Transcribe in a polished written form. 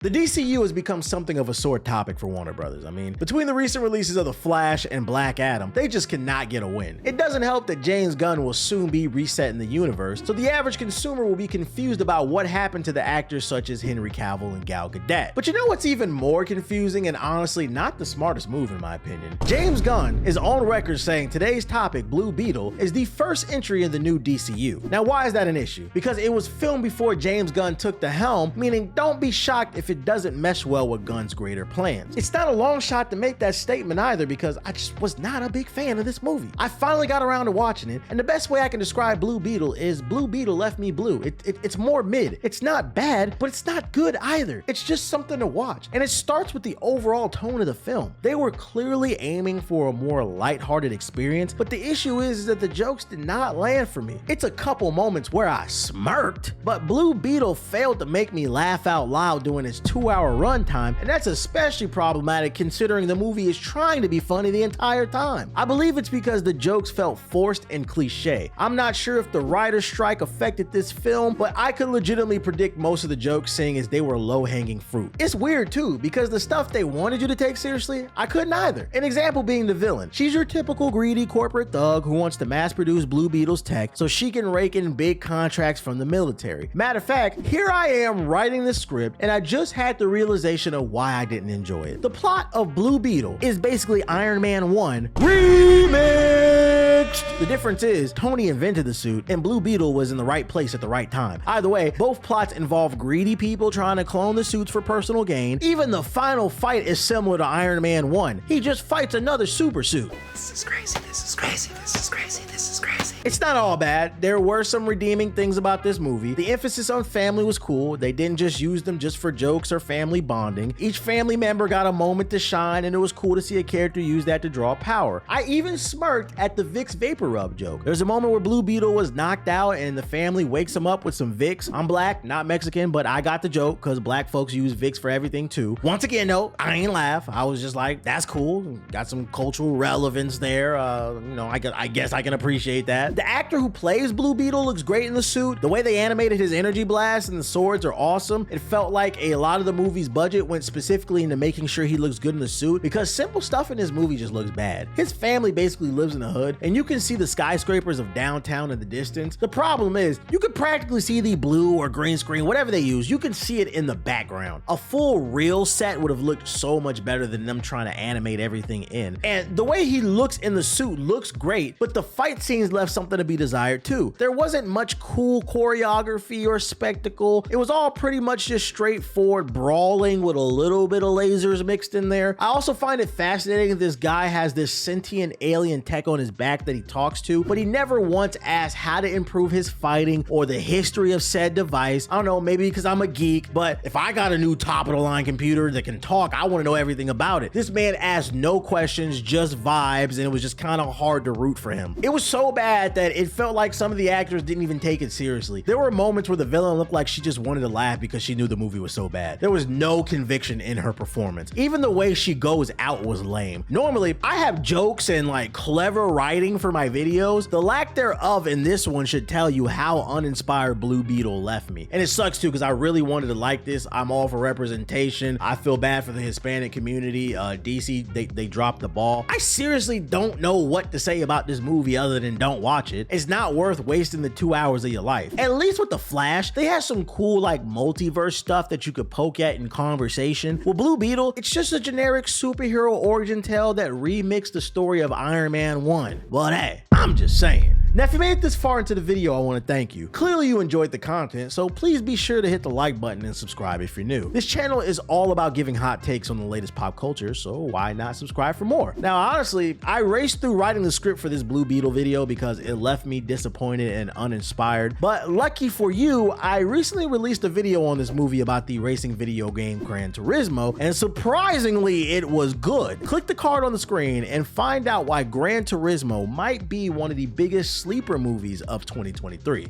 The DCU has become something of a sore topic for Warner Brothers. I mean, between the recent releases of The Flash and Black Adam, they just cannot get a win. It doesn't help that James Gunn will soon be reset in the universe, so the average consumer will be confused about what happened to the actors such as Henry Cavill and Gal Gadot. But you know what's even more confusing and honestly not the smartest move in my opinion? James Gunn is on record saying today's topic, Blue Beetle, is the first entry in the new DCU. Now why is that an issue? Because it was filmed before James Gunn took the helm, meaning don't be shocked if it doesn't mesh well with Gunn's greater plans. It's not a long shot to make that statement either because I just was not a big fan of this movie. I finally got around to watching it, and the best way I can describe Blue Beetle is Blue Beetle left me blue. It's more mid. It's not bad, but it's not good either. It's just something to watch, and it starts with the overall tone of the film. They were clearly aiming for a more lighthearted experience, but the issue is that the jokes did not land for me. It's a couple moments where I smirked, but Blue Beetle failed to make me laugh out loud during its 2-hour runtime, and that's especially problematic considering the movie is trying to be funny the entire time. I believe it's because the jokes felt forced and cliche. I'm not sure if the writer's strike affected this film, but I could legitimately predict most of the jokes seeing as they were low-hanging fruit. It's weird too, because the stuff they wanted you to take seriously, I couldn't either. An example being the villain. She's your typical greedy corporate thug who wants to mass-produce Blue Beetle's tech so she can rake in big contracts from the military. Matter of fact, here I am writing the script, and I just had the realization of why I didn't enjoy it. The plot of Blue Beetle is basically Iron Man 1 remixed. The difference is Tony invented the suit and Blue Beetle was in the right place at the right time. Either way, both plots involve greedy people trying to clone the suits for personal gain. Even the final fight is similar to Iron Man 1. He just fights another super suit. This is crazy, this is crazy, this is crazy, this is crazy. It's not all bad. There were some redeeming things about this movie. The emphasis on family was cool. They didn't just use them just for jokes or family bonding. Each family member got a moment to shine, and it was cool to see a character use that to draw power. I even smirked at the Vicks Vapor Rub joke. There's a moment where Blue Beetle was knocked out and the family wakes him up with some Vicks. I'm black, not Mexican, but I got the joke because black folks use Vicks for everything too. Once again, though, I ain't laugh. I was just like, that's cool. Got some cultural relevance there. I guess I can appreciate that. The actor who plays Blue Beetle looks great in the suit. The way they animated his energy blasts and the swords are awesome. It felt like a lot of the movie's budget went specifically into making sure he looks good in the suit because simple stuff in this movie just looks bad. His family basically lives in the hood and you can see the skyscrapers of downtown in the distance. The problem is you could practically see the blue or green screen, whatever they use, you can see it in the background. A full real set would have looked so much better than them trying to animate everything in. And the way he looks in the suit looks great, but the fight scenes left something to be desired too. There wasn't much cool choreography or spectacle. It was all pretty much just straightforward brawling with a little bit of lasers mixed in there. I also find it fascinating that this guy has this sentient alien tech on his back that he talks to, but he never once asked how to improve his fighting or the history of said device. I don't know, maybe because I'm a geek, but if I got a new top of the line computer that can talk, I want to know everything about it. This man asked no questions, just vibes, and it was just kind of hard to root for him. It was so bad that it felt like some of the actors didn't even take it seriously. There were moments where the villain looked like she just wanted to laugh because she knew the movie was so bad. There was no conviction in her performance. Even the way she goes out was lame. Normally, I have jokes and like clever writing for my videos. The lack thereof in this one should tell you how uninspired Blue Beetle left me. And it sucks too because I really wanted to like this. I'm all for representation. I feel bad for the Hispanic community. DC, they dropped the ball. I seriously don't know what to say about this movie other than don't watch it. It's not worth wasting the 2 hours of your life. At least with The Flash, they had some cool like multiverse stuff that you could poke at in conversation. With Blue Beetle, it's just a generic superhero origin tale that remixed the story of Iron Man 1. But hey, I'm just saying. Now, if you made it this far into the video, I want to thank you. Clearly you enjoyed the content, so please be sure to hit the like button and subscribe if you're new. This channel is all about giving hot takes on the latest pop culture, so why not subscribe for more? Now, honestly, I raced through writing the script for this Blue Beetle video because it left me disappointed and uninspired, but lucky for you, I recently released a video on this movie about the racing video game Gran Turismo, and surprisingly, it was good. Click the card on the screen and find out why Gran Turismo might be one of the biggest sleeper movies of 2023.